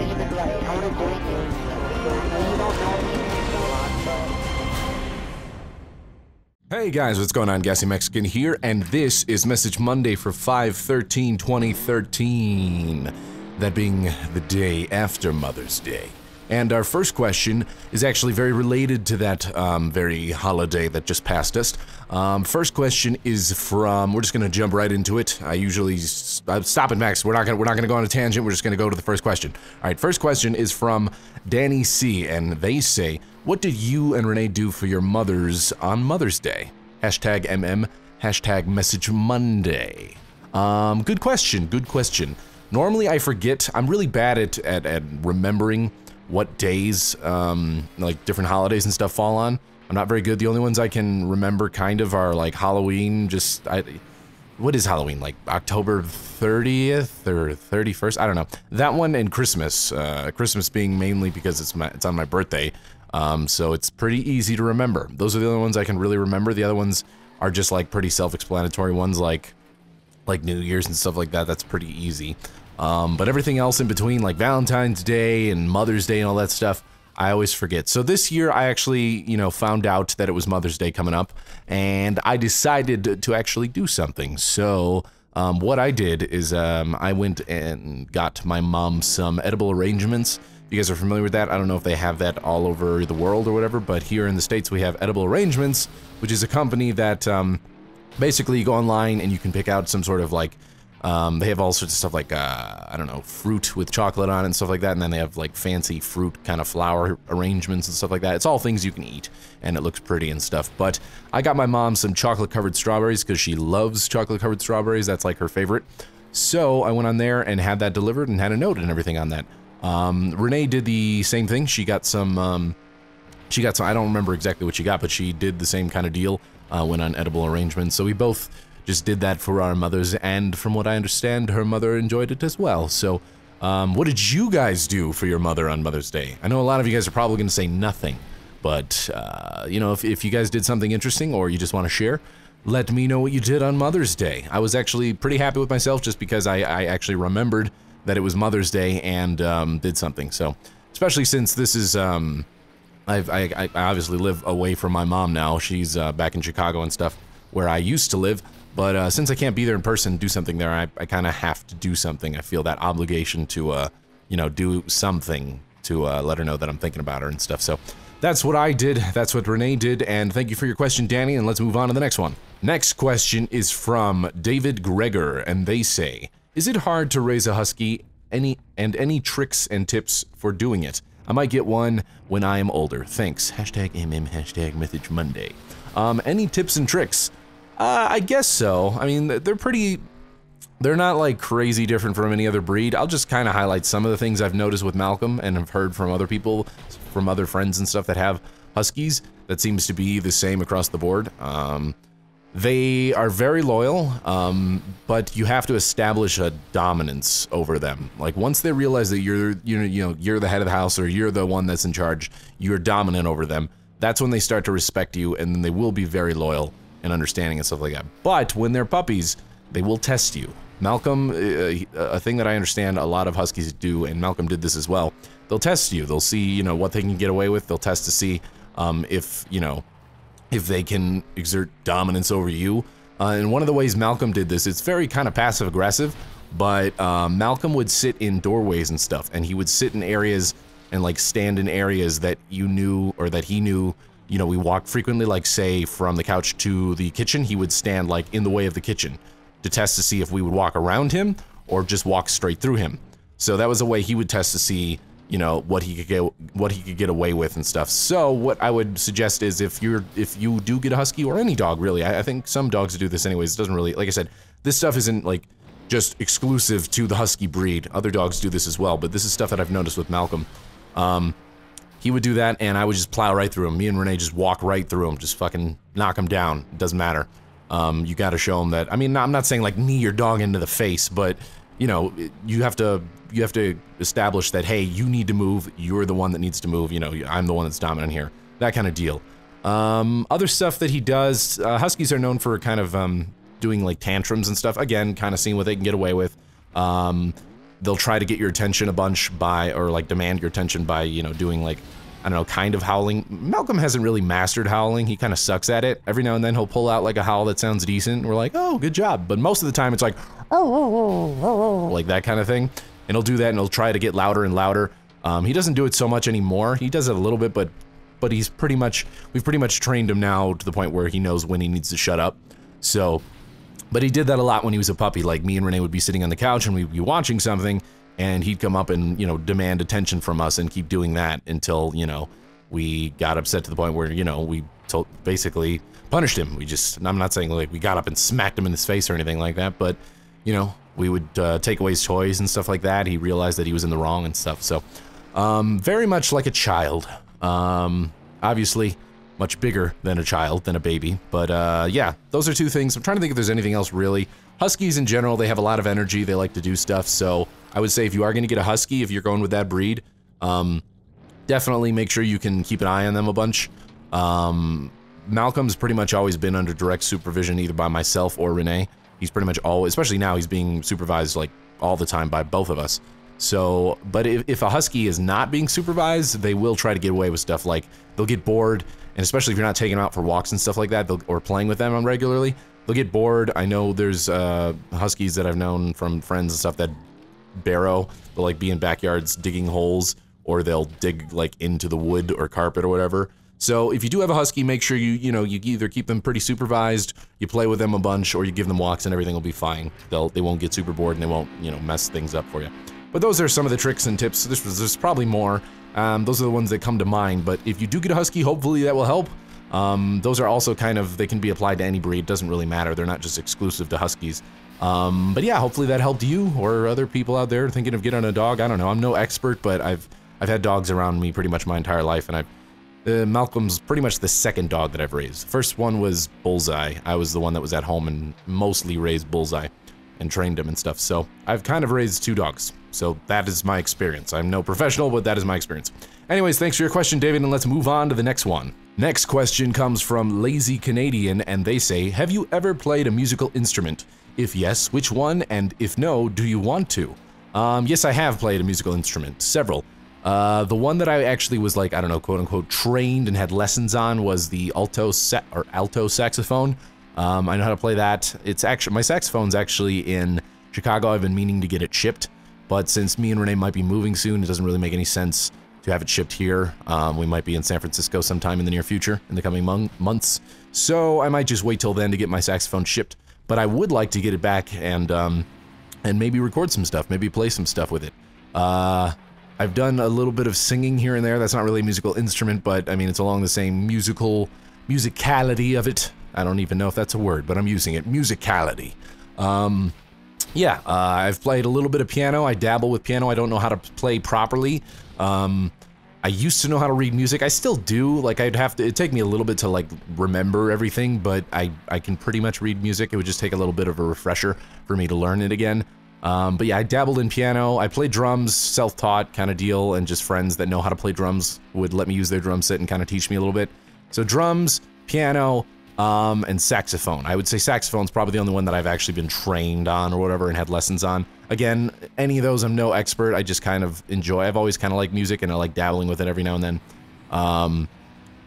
not even like, I wouldn't blame you. You don't know me a lot, so. Hey guys, what's going on? GassyMexican here, and this is Message Monday for 5/13/2013. That being the day after Mother's Day. And our first question is actually very related to that very holiday that just passed us. First question is from, we're just gonna jump right into it. I usually stop it, Max. We're not gonna go on a tangent. We're just gonna go to the first question. All right, first question is from Danny C, and they say, "What did you and Renee do for your mothers on Mother's Day?" Hashtag MM. Hashtag Message Monday. Good question. Good question. Normally I forget. I'm really bad at remembering what days, like different holidays and stuff fall on. I'm not very good. The only ones I can remember kind of are like Halloween, what is Halloween? Like October 30th or 31st? I don't know. That one and Christmas. Christmas being mainly because it's on my birthday. So it's pretty easy to remember. Those are the only ones I can really remember. The other ones are just like pretty self-explanatory ones like New Year's and stuff like that. That's pretty easy. But everything else in between, like Valentine's Day and Mother's Day and all that stuff, I always forget. So this year I actually, found out that it was Mother's Day coming up, and I decided to actually do something. So what I did is I went and got my mom some edible arrangements. If you guys are familiar with that, I don't know if they have that all over the world or whatever, but here in the States we have Edible Arrangements, which is a company that basically you go online and you can pick out some sort of like, they have all sorts of stuff like, I don't know, fruit with chocolate on it and stuff like that, and then they have like fancy fruit kind of flower arrangements and stuff like that. It's all things you can eat, and it looks pretty and stuff. But I got my mom some chocolate-covered strawberries because she loves chocolate-covered strawberries. That's like her favorite. So I went on there and had that delivered and had a note and everything on that. Renee did the same thing. She got some, I don't remember exactly what she got, but she did the same kind of deal, went on Edible Arrangements. So we both just did that for our mothers, and from what I understand, her mother enjoyed it as well. So, what did you guys do for your mother on Mother's Day? I know a lot of you guys are probably going to say nothing, but, if you guys did something interesting or you just want to share, let me know what you did on Mother's Day. I was actually pretty happy with myself just because I actually remembered that it was Mother's Day and did something. So, especially since this is, I obviously live away from my mom now. She's back in Chicago and stuff, where I used to live. But since I can't be there in person and do something there, I kind of have to do something. I feel that obligation to, do something to let her know that I'm thinking about her and stuff. So that's what I did. That's what Renee did. And thank you for your question, Danny. And let's move on to the next one. Next question is from David Gregor. And they say, "Is it hard to raise a husky? Any tricks and tips for doing it? I might get one when I am older. Thanks. Hashtag MM, hashtag Message Monday." Any tips and tricks? I guess so. I mean, they're not like crazy different from any other breed. I'll just kind of highlight some of the things I've noticed with Malcolm and have heard from other people, from other friends and stuff that have huskies. That seems to be the same across the board. They are very loyal, but you have to establish a dominance over them. Like once they realize that you're the head of the house or you're the one that's in charge, you're dominant over them. That's when they start to respect you, and then they will be very loyal and understanding and stuff like that. But when they're puppies, they will test you. Malcolm, a thing that I understand a lot of huskies do, and Malcolm did this as well, they'll test you. They'll see, what they can get away with. They'll test to see if they can exert dominance over you. And one of the ways Malcolm did this, it's very kind of passive-aggressive, but Malcolm would sit in doorways and stuff, and he would sit in areas and like stand in areas that you knew, or that he knew, we walked frequently, like say from the couch to the kitchen, he would stand like in the way of the kitchen to test to see if we would walk around him or just walk straight through him. So that was a way he would test to see, what he could get away with and stuff. So what I would suggest is if you do get a husky, or any dog really, I think some dogs do this anyways, it doesn't really, like I said, this stuff isn't like just exclusive to the husky breed. Other dogs do this as well, but this is stuff that I've noticed with Malcolm. He would do that, and I would just plow right through him. Me and Renee just walk right through him, just fucking knock him down. It doesn't matter. You gotta show him that. I mean, I'm not saying like knee your dog into the face, but you have to establish that, hey, you need to move. You're the one that needs to move. I'm the one that's dominant here. That kind of deal. Other stuff that he does. Huskies are known for kind of doing like tantrums and stuff. Again, kind of seeing what they can get away with. they'll try to get your attention a bunch by, or like demand your attention by, you know, doing like, I don't know, kind of howling. Malcolm hasn't really mastered howling. He kind of sucks at it. Every now and then he'll pull out like a howl that sounds decent. We're like, oh, good job. But most of the time it's like, oh, like that kind of thing. And he'll do that and he'll try to get louder and louder. He doesn't do it so much anymore. He does it a little bit, but we've pretty much trained him now to the point where he knows when he needs to shut up. So, but he did that a lot when he was a puppy. Like me and Renee would be sitting on the couch and we'd be watching something, and he'd come up and, you know, demand attention from us and keep doing that until, you know, we got upset to the point where, you know, we basically punished him. I'm not saying like we got up and smacked him in his face or anything like that, but, you know, we would take away his toys and stuff like that. He realized that he was in the wrong and stuff. So, very much like a child. Obviously much bigger than a child, than a baby. But, yeah, those are two things. I'm trying to think if there's anything else really. Huskies in general, they have a lot of energy. They like to do stuff. So I would say if you are going to get a husky, if you're going with that breed, definitely make sure you can keep an eye on them a bunch. Malcolm's pretty much always been under direct supervision either by myself or Renee. He's pretty much always, especially now, he's being supervised like all the time by both of us. So, but if a husky is not being supervised, they will try to get away with stuff like they'll get bored, and especially if you're not taking them out for walks and stuff like that, or playing with them on regularly, they'll get bored. I know there's huskies that I've known from friends and stuff that barrow. They'll like be in backyards digging holes, or they'll dig like into the wood or carpet or whatever. So if you do have a husky, make sure you either keep them pretty supervised, you play with them a bunch, or you give them walks and everything will be fine. They won't get super bored and they won't, you know, mess things up for you. But those are some of the tricks and tips. There's probably more. Those are the ones that come to mind. But if you do get a husky, hopefully that will help. Those are also kind of, they can be applied to any breed. It doesn't really matter. They're not just exclusive to huskies. But yeah, hopefully that helped you or other people out there thinking of getting a dog. I don't know. I'm no expert, but I've had dogs around me pretty much my entire life, and Malcolm's pretty much the second dog that I've raised. The first one was Bullseye. I was the one that was at home and mostly raised Bullseye and trained him and stuff. So I've kind of raised two dogs. So that is my experience. I'm no professional, but that is my experience. Anyways, thanks for your question, David, and let's move on to the next one. Next question comes from Lazy Canadian, and they say, have you ever played a musical instrument? If yes, which one? And if no, do you want to? Yes, I have played a musical instrument. Several. The one that I actually was like, I don't know, quote unquote, trained and had lessons on was the alto saxophone. I know how to play that. It's actually, my saxophone's actually in Chicago. I've been meaning to get it shipped, but since me and Renee might be moving soon, it doesn't really make any sense to have it shipped here. We might be in San Francisco sometime in the near future, in the coming months. So I might just wait till then to get my saxophone shipped, but I would like to get it back and maybe record some stuff, maybe play some stuff with it. I've done a little bit of singing here and there. That's not really a musical instrument, but I mean, it's along the same musicality of it. I don't even know if that's a word, but I'm using it. Musicality. Yeah, I've played a little bit of piano. I dabble with piano. I don't know how to play properly. I used to know how to read music. I still do. Like, it'd take me a little bit to, like, remember everything, but I can pretty much read music. It would just take a little bit of a refresher for me to learn it again. But yeah, I dabbled in piano. I played drums, self-taught kind of deal, and just friends that know how to play drums would let me use their drum set and kind of teach me a little bit. So drums, piano, and saxophone. I would say saxophone's probably the only one that I've actually been trained on or whatever and had lessons on. Again, any of those I'm no expert. I just kind of enjoy. I've always kind of liked music and I like dabbling with it every now and then. I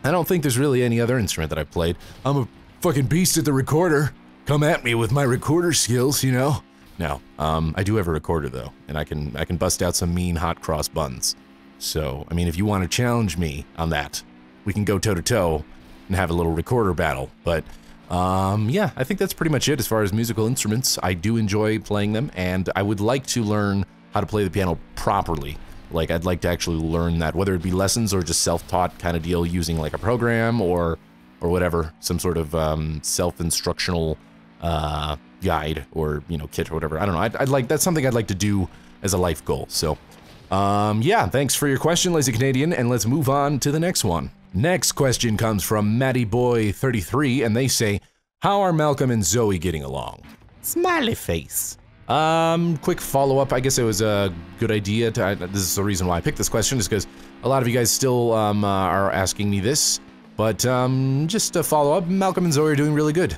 don't think there's really any other instrument that I've played. I'm a fucking beast at the recorder. Come at me with my recorder skills, you know? No, I do have a recorder though, and I can bust out some mean hot cross buns. So, I mean, if you want to challenge me on that, we can go toe to toe and have a little recorder battle. But yeah, I think that's pretty much it as far as musical instruments. I do enjoy playing them, and I would like to learn how to play the piano properly. Like, I'd like to actually learn that, whether it be lessons or just self-taught kind of deal using like a program or whatever, some sort of self-instructional guide or, you know, kit or whatever. I don't know. That's something I'd like to do as a life goal. So, yeah, thanks for your question, Lazy Canadian, and let's move on to the next one. Next question comes from MattyBoy33, and they say, how are Malcolm and Zoe getting along? Smiley face. Quick follow-up. I guess it was a good idea to, this is the reason why I picked this question, is because a lot of you guys still are asking me this. But just to follow up, Malcolm and Zoe are doing really good.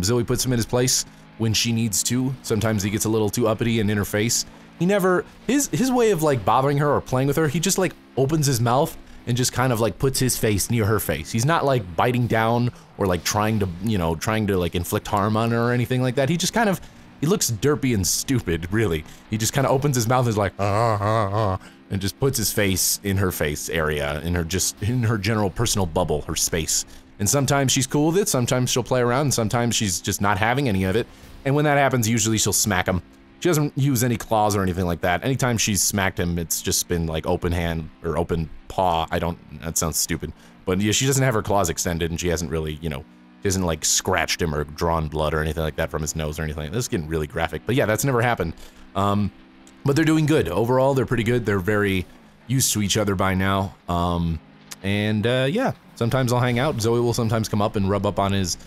Zoe puts him in his place when she needs to. Sometimes he gets a little too uppity and in her face, He never, his way of like bothering her or playing with her, he just like opens his mouth and just kind of like puts his face near her face. He's not like biting down or like trying to, you know, like inflict harm on her or anything like that. He just kind of, he looks derpy and stupid, really. He just kind of opens his mouth and is like, and just puts his face in her face area, in her general personal bubble, her space. And sometimes she's cool with it, sometimes she'll play around, and sometimes she's just not having any of it. And when that happens, usually she'll smack him. She doesn't use any claws or anything like that. Anytime she's smacked him, it's just been like open hand or open paw. That sounds stupid. But yeah, she doesn't have her claws extended, and she hasn't really, you know, she hasn't like scratched him or drawn blood or anything like that from his nose or anything. This is getting really graphic. But yeah, that's never happened. But they're doing good. Overall, they're pretty good. They're very used to each other by now. Yeah, sometimes I'll hang out. Zoe will sometimes come up and rub up on his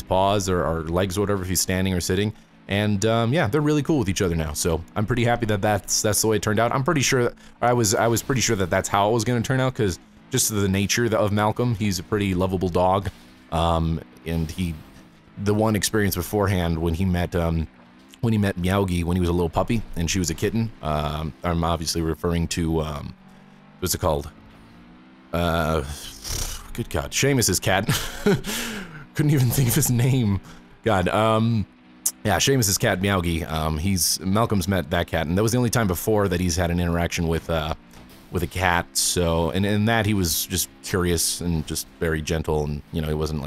paws or legs or whatever if he's standing or sitting. And yeah, they're really cool with each other now. So I'm pretty happy that that's the way it turned out. I'm pretty sure I was pretty sure that that's how it was going to turn out, because just the nature of Malcolm, he's a pretty lovable dog. And the one experience beforehand when he met Meowgie when he was a little puppy and she was a kitten. I'm obviously referring to what's it called? Good God, Seamus's cat. Couldn't even think of his name. God. Yeah, Seamus's cat, Meowgie. Malcolm's met that cat, and that was the only time before that he's had an interaction with a cat. So, and in that he was just curious and just very gentle, and you know, he wasn't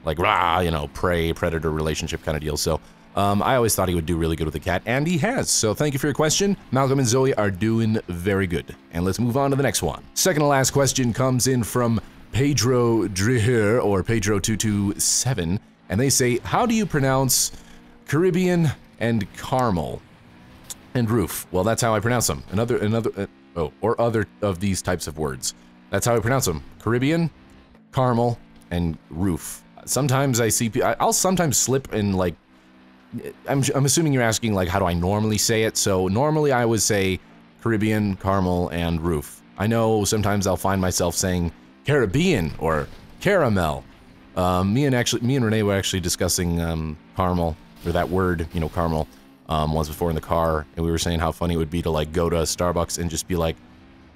like rah, you know, predator relationship kind of deal. So, I always thought he would do really good with the cat, and he has. So, thank you for your question. Malcolm and Zoe are doing very good. And let's move on to the next one. Second to last question comes in from Pedro Driher, or Pedro227, and they say, how do you pronounce Caribbean and caramel and roof? Well, that's how I pronounce them. Or other of these types of words. That's how I pronounce them. Caribbean, caramel, and roof. Sometimes I'll sometimes slip in like, I'm assuming you're asking like, how do I normally say it? So normally I would say Caribbean, caramel, and roof. I know sometimes I'll find myself saying Caribbean or caramel. Me and Renee were actually discussing caramel, or that word, you know, caramel, once before in the car, and we were saying how funny it would be to like go to Starbucks and just be like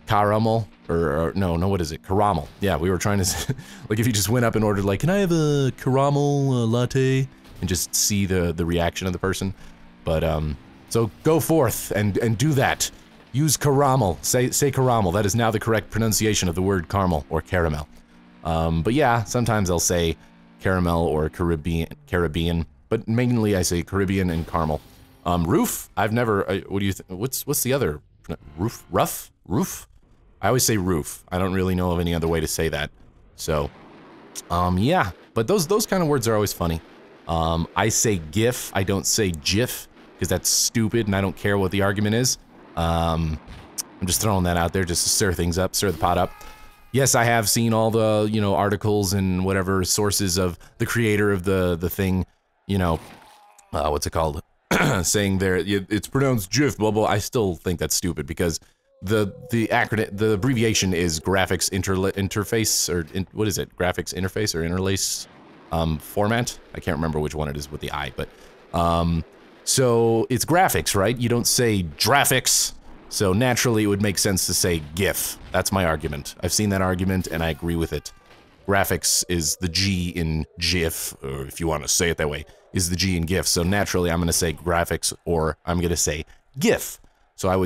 caramel, or no, what is it? Caramel. Yeah, we were trying to, like if you just went up and ordered like, can I have a caramel latte? And just see the reaction of the person. But, so go forth and do that. Use caramel. Say caramel. That is now the correct pronunciation of the word caramel or caramel. But yeah, sometimes I'll say caramel or Caribbean, but mainly I say Caribbean and caramel. Roof, I've never, what do you think? What's the other? Roof? Rough? Roof? I always say roof. I don't really know of any other way to say that. So, yeah, but those kind of words are always funny. I say GIF, I don't say GIF, because that's stupid and I don't care what the argument is. I'm just throwing that out there just to stir things up, stir the pot up. Yes, I have seen all the, you know, articles and whatever sources of the creator of the thing, you know, what's it called? Saying there, it's pronounced GIF, blah, blah. I still think that's stupid because the acronym, the abbreviation is graphics interface, or what is it? Graphics interface or interlace format. I can't remember which one it is with the I, but so it's graphics, right? You don't say graphics. So naturally, it would make sense to say GIF. That's my argument. I've seen that argument, and I agree with it. Graphics is the G in GIF, or if you want to say it that way, is the G in GIF. So naturally, I'm going to say graphics, or I'm going to say GIF. So I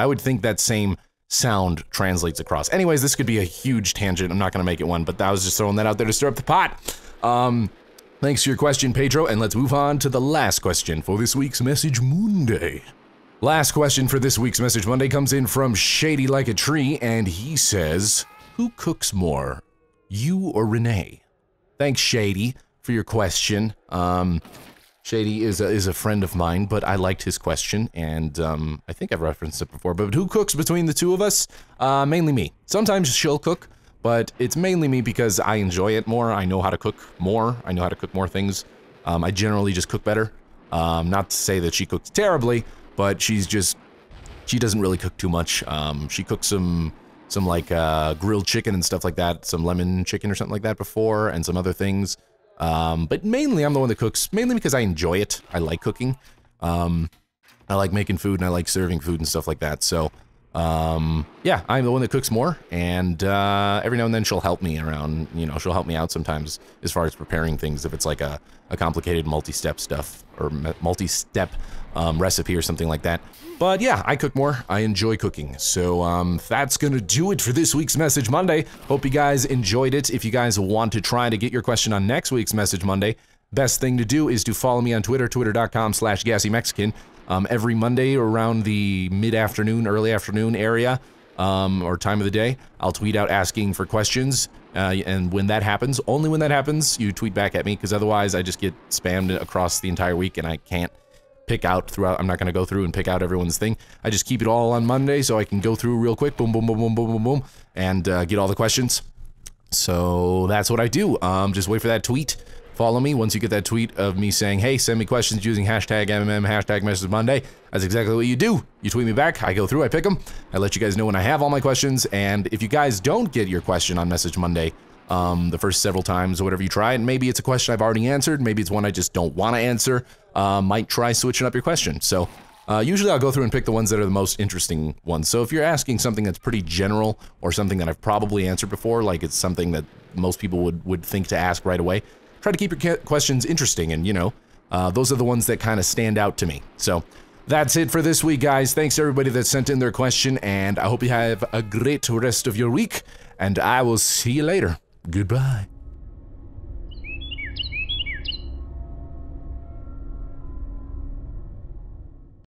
would think that same sound translates across. Anyways, this could be a huge tangent. I'm not going to make it one, but I was just throwing that out there to stir up the pot. Thanks for your question, Pedro, and let's move on to the last question for this week's Message Monday. Last question for this week's Message Monday comes in from Shady Like a Tree, and he says, who cooks more, you or Renee? Thanks, Shady, for your question. Shady is a friend of mine, but I liked his question, and I think I've referenced it before, but who cooks between the two of us? Mainly me. Sometimes she'll cook, but it's mainly me because I enjoy it more. I know how to cook more. I know how to cook more things. I generally just cook better. Not to say that she cooks terribly, but she doesn't really cook too much. She cooked some like grilled chicken and stuff like that, some lemon chicken or something like that before, and some other things. But mainly I'm the one that cooks, mainly because I enjoy it. I like cooking. I like making food and I like serving food and stuff like that. So, yeah, I'm the one that cooks more, and every now and then she'll help me around, you know, she'll help me out sometimes as far as preparing things if it's like a complicated multi-step stuff or multi-step recipe or something like that. But yeah, I cook more. I enjoy cooking. So that's gonna do it for this week's Message Monday. Hope you guys enjoyed it. If you guys want to try to get your question on next week's Message Monday, best thing to do is to follow me on Twitter, twitter.com/GassyMexican. Every Monday around the mid-afternoon, early afternoon area, or time of the day, I'll tweet out asking for questions. And when that happens, only when that happens, you tweet back at me, because otherwise I just get spammed across the entire week and I can't pick out throughout. I'm not going to go through and pick out everyone's thing. I just keep it all on Monday so I can go through real quick, boom, boom, boom, boom, boom, boom, boom, and get all the questions. So that's what I do. Just wait for that tweet. Follow me. Once you get that tweet of me saying, hey, send me questions using hashtag MMM, hashtag Message Monday, that's exactly what you do. You tweet me back, I go through, I pick them, I let you guys know when I have all my questions, and if you guys don't get your question on Message Monday, the first several times or whatever you try, and maybe it's a question I've already answered, maybe it's one I just don't want to answer, might try switching up your question. So usually I'll go through and pick the ones that are the most interesting ones. So if you're asking something that's pretty general or something that I've probably answered before, like it's something that most people would think to ask right away, try to keep your questions interesting, and you know, those are the ones that kind of stand out to me. So that's it for this week, guys. Thanks to everybody that sent in their question, and I hope you have a great rest of your week, and I will see you later. Goodbye.